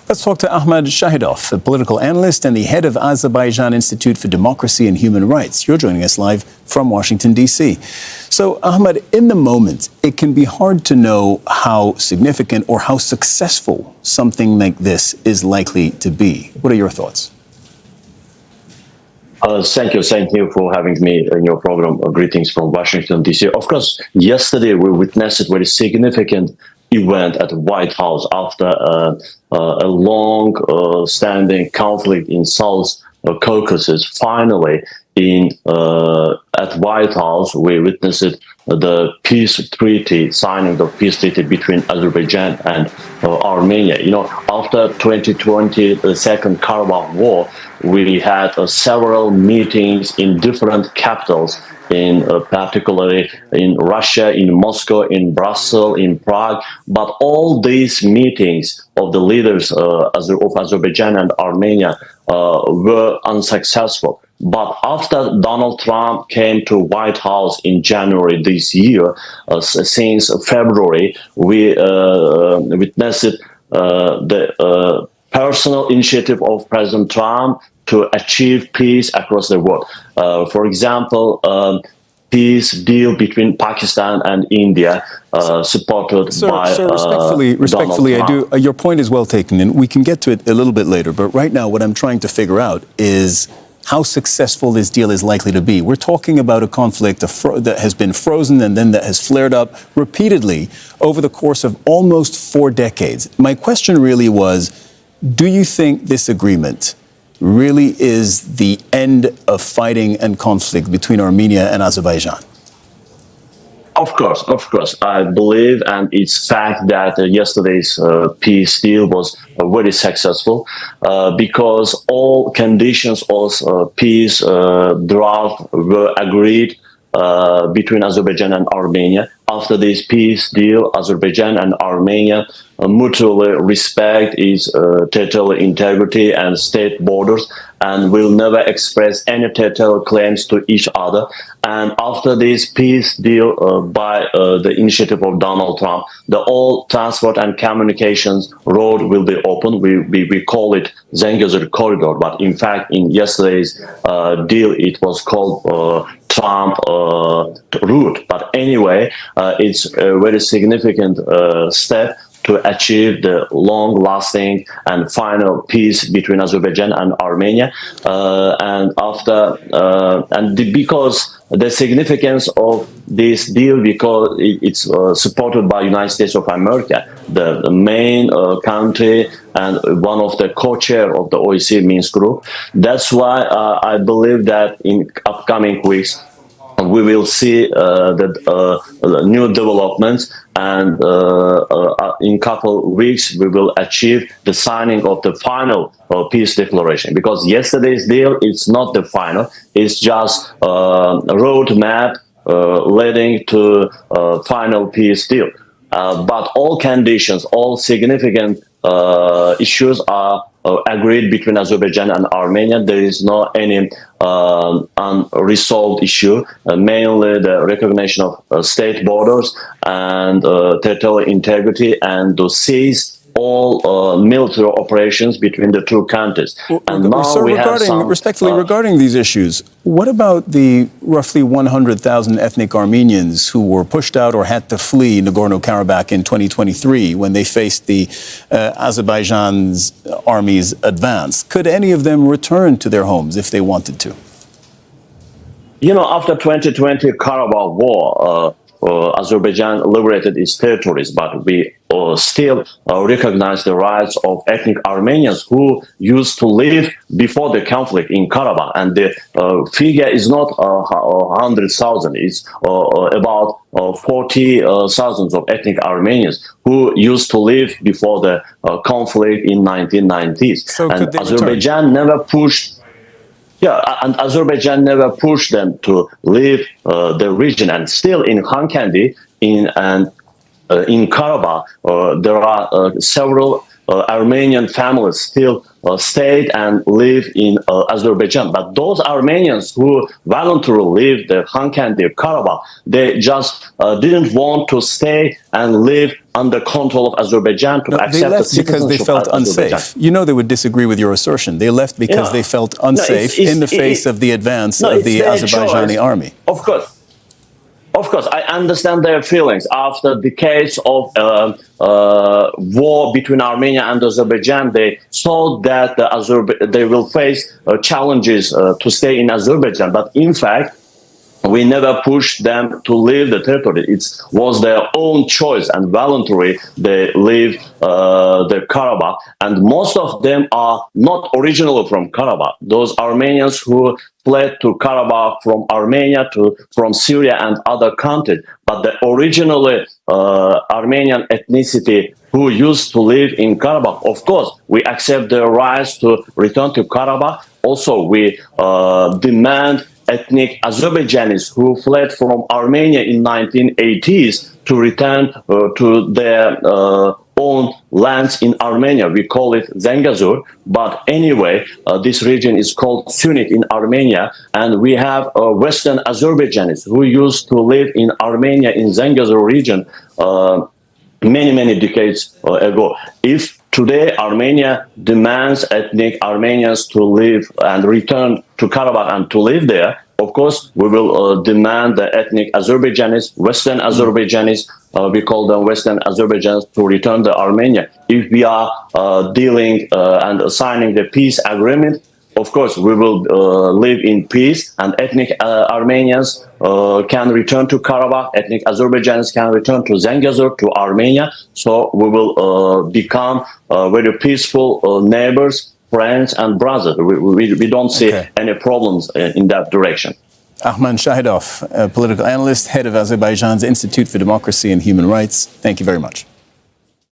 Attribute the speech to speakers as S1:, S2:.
S1: Let's talk to Ahmad Shahidov, a political analyst and the head of Azerbaijan Institute for Democracy and Human Rights. You're joining us live from Washington, D.C. So, Ahmad, in the moment, it can be hard to know how significant or how successful something like this is likely to be. What are your thoughts?
S2: Thank you for having me in your program. Greetings from Washington, D.C. Of course, yesterday we witnessed a very significant event at the White House after a long-standing conflict in South Caucasus. Finally, at White House, we witnessed the peace treaty, signing the peace treaty between Azerbaijan and Armenia. You know, after 2020, the Second Karabakh War, we had several meetings in different capitals, particularly in Russia, in Moscow, in Brussels, in Prague. But all these meetings of the leaders of Azerbaijan and Armenia were unsuccessful. But after Donald Trump came to White House in January this year, since February, we witnessed the personal initiative of President Trump to achieve peace across the world. For example, peace deal between Pakistan and India, supported by
S1: respectfully, I do. Your point is well taken, and we can get to it a little bit later. But right now, what I'm trying to figure out is how successful this deal is likely to be. We're talking about a conflict that has been frozen and then that has flared up repeatedly over the course of almost 4 decades. My question really was, do you think this agreement really is the end of fighting and conflict between Armenia and Azerbaijan?
S2: Of course. I believe, and it's fact that yesterday's peace deal was very successful because all conditions of peace draft were agreed between Azerbaijan and Armenia. After this peace deal, Azerbaijan and Armenia mutually respect its territorial integrity and state borders and will never express any territorial claims to each other. And after this peace deal by the initiative of Donald Trump, the all transport and communications road will be open. We call it Zangezur corridor, but in fact, in yesterday's deal, it was called Trump route. But anyway, it's a very significant step to achieve the long-lasting and final peace between Azerbaijan and Armenia. Because the significance of this deal, because it's supported by United States of America, the main country and one of the co-chair of the OEC Minsk group. That's why I believe that in upcoming weeks, we will see the new developments, and in couple of weeks we will achieve the signing of the final peace declaration. Because yesterday's deal, it's not the final; it's just a roadmap leading to final peace deal. But all conditions, all significant issues are agreed between Azerbaijan and Armenia. There is no any unresolved issue, mainly the recognition of state borders and territorial integrity, and to cease all military operations between the two countries.
S1: And now regarding these issues, what about the roughly 100,000 ethnic Armenians who were pushed out or had to flee Nagorno-Karabakh in 2023 when they faced the Azerbaijan's army's advance? Could any of them return to their homes if they wanted to?
S2: You know, after 2020 Karabakh War, Azerbaijan liberated its territories, but we still recognize the rights of ethnic Armenians who used to live before the conflict in Karabakh. And the figure is not 100,000, it's about 40,000 of ethnic Armenians who used to live before the conflict in 1990s.
S1: So
S2: and Azerbaijan never pushed. Yeah, and Azerbaijan never pushed them to leave the region. And still in Khankendi, in Karabakh, there are several Armenian families still stayed and live in Azerbaijan. But those Armenians who voluntarily leave the Khankendi Karabakh, they just didn't want to stay and live under control of Azerbaijan to
S1: No,
S2: accept
S1: they left
S2: the
S1: because they
S2: citizenship
S1: felt
S2: of Azerbaijan.
S1: unsafe. You know they would disagree with your assertion. They left because they felt unsafe in the face of the advance of the Azerbaijani army.
S2: Of course. Of course, I understand their feelings. After decades of war between Armenia and Azerbaijan, they thought that they will face challenges to stay in Azerbaijan. But in fact, we never pushed them to leave the territory. It was their own choice, and voluntarily they leave the Karabakh. And most of them are not originally from Karabakh. Those Armenians who fled to Karabakh from Armenia, from Syria and other countries. But the originally Armenian ethnicity who used to live in Karabakh, of course, we accept their rights to return to Karabakh. Also, we demand ethnic Azerbaijanis who fled from Armenia in 1980s to return to their own lands in Armenia. We call it Zangezur, but anyway, this region is called Sunit in Armenia, and we have Western Azerbaijanis who used to live in Armenia in Zangezur region many decades ago. If today Armenia demands ethnic Armenians to live and return to Karabakh and to live there, of course, we will demand the ethnic Azerbaijanis, Western Azerbaijanis, we call them Western Azerbaijanis, to return to Armenia. If we are dealing and signing the peace agreement, of course, we will live in peace, and ethnic Armenians can return to Karabakh, ethnic Azerbaijanis can return to Zangezur, to Armenia. So we will become very peaceful neighbors, friends, and brothers. We don't see any problems in that direction.
S1: Ahmad Shahidov, a political analyst, head of Azerbaijan's Institute for Democracy and Human Rights. Thank you very much.